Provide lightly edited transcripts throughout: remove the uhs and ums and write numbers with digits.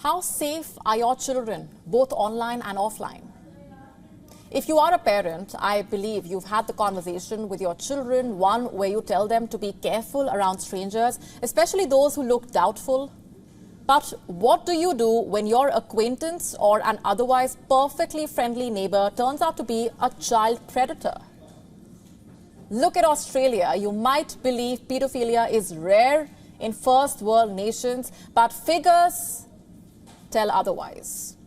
How safe are your children, both online and offline? If you are a parent, I believe you've had the conversation with your children, one where you tell them to be careful around strangers, especially those who look doubtful. But what do you do when your acquaintance or an otherwise perfectly friendly neighbor turns out to be a child predator? Look at Australia. You might believe pedophilia is rare in first world nations, but figures tell otherwise.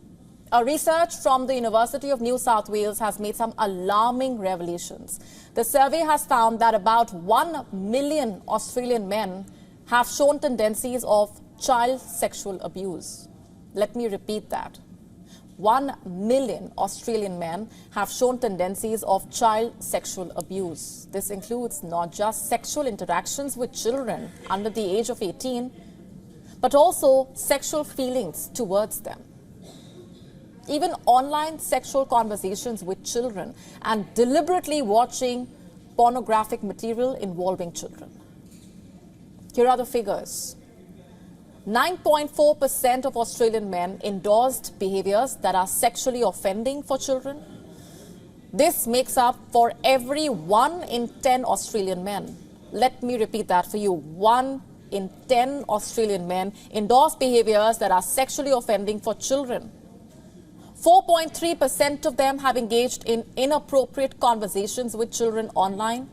A research from the University of New South Wales has made some alarming revelations. The survey has found that about 1 million Australian men have shown tendencies of child sexual abuse. Let me repeat that. 1 million Australian men have shown tendencies of child sexual abuse. This includes not just sexual interactions with children under the age of 18, but also sexual feelings towards them. Even online sexual conversations with children and deliberately watching pornographic material involving children. Here are the figures. 9.4% of Australian men endorsed behaviors that are sexually offending for children. This makes up for every 1 in 10 Australian men. Let me repeat that for you. 1 in 10 Australian men endorse behaviors that are sexually offending for children. 4.3% of them have engaged in inappropriate conversations with children online.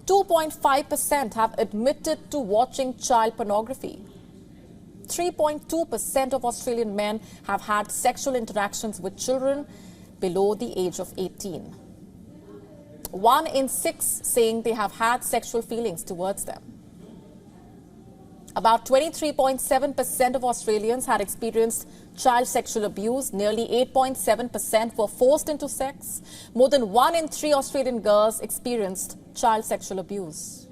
2.5% have admitted to watching child pornography. 3.2% of Australian men have had sexual interactions with children below the age of 18. 1 in 6 saying they have had sexual feelings towards them. About 23.7% of Australians had experienced child sexual abuse. Nearly 8.7% were forced into sex. More than 1 in 3 Australian girls experienced child sexual abuse.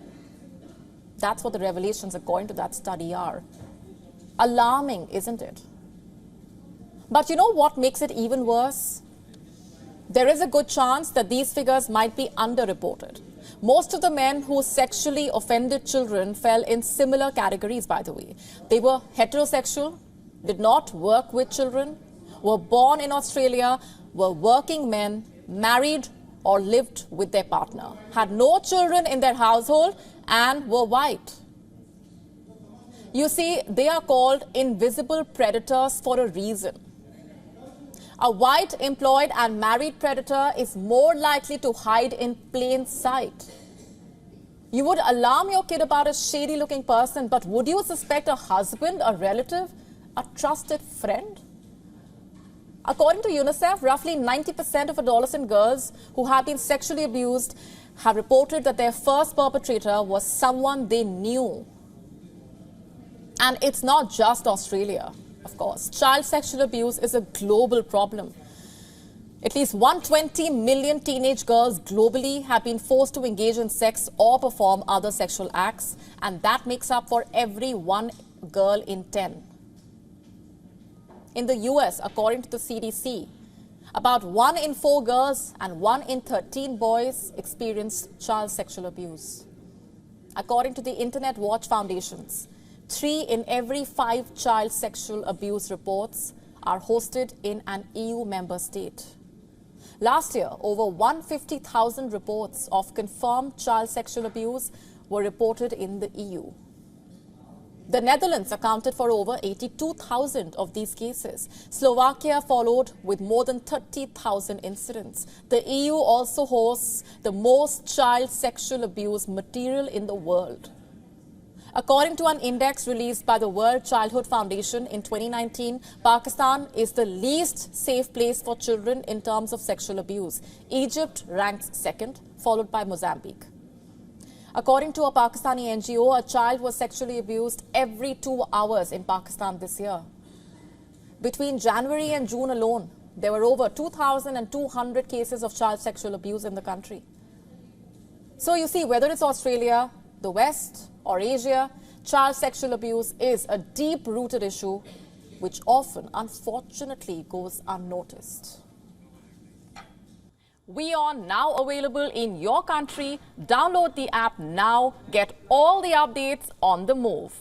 That's what the revelations according to that study are. Alarming, isn't it? But you know what makes it even worse? There is a good chance that these figures might be underreported. Most of the men who sexually offended children fell in similar categories, by the way. They were heterosexual, did not work with children, were born in Australia, were working men, married or lived with their partner, had no children in their household and were white. You see, they are called invisible predators for a reason. A white employed and married predator is more likely to hide in plain sight. You would alarm your kid about a shady-looking person, but would you suspect a husband, a relative, a trusted friend? According to UNICEF, roughly 90% of adolescent girls who have been sexually abused have reported that their first perpetrator was someone they knew. And it's not just Australia, of course. Child sexual abuse is a global problem. At least 120 million teenage girls globally have been forced to engage in sex or perform other sexual acts, and that makes up for every 1 girl in 10. In the US, according to the CDC, about 1 in 4 girls and 1 in 13 boys experienced child sexual abuse. According to the Internet Watch Foundations, 3 in every 5 child sexual abuse reports are hosted in an EU member state. Last year, over 150,000 reports of confirmed child sexual abuse were reported in the EU. The Netherlands accounted for over 82,000 of these cases. Slovakia followed with more than 30,000 incidents. The EU also hosts the most child sexual abuse material in the world. According to an index released by the World Childhood Foundation in 2019, Pakistan is the least safe place for children in terms of sexual abuse. Egypt ranks second, followed by Mozambique. According to a Pakistani NGO, a child was sexually abused every 2 hours in Pakistan this year. Between January and June alone, there were over 2,200 cases of child sexual abuse in the country. So you see, whether it's Australia, the West, or Asia, child sexual abuse is a deep-rooted issue which often, unfortunately, goes unnoticed. We are now available in your country. Download the app now. Get all the updates on the move.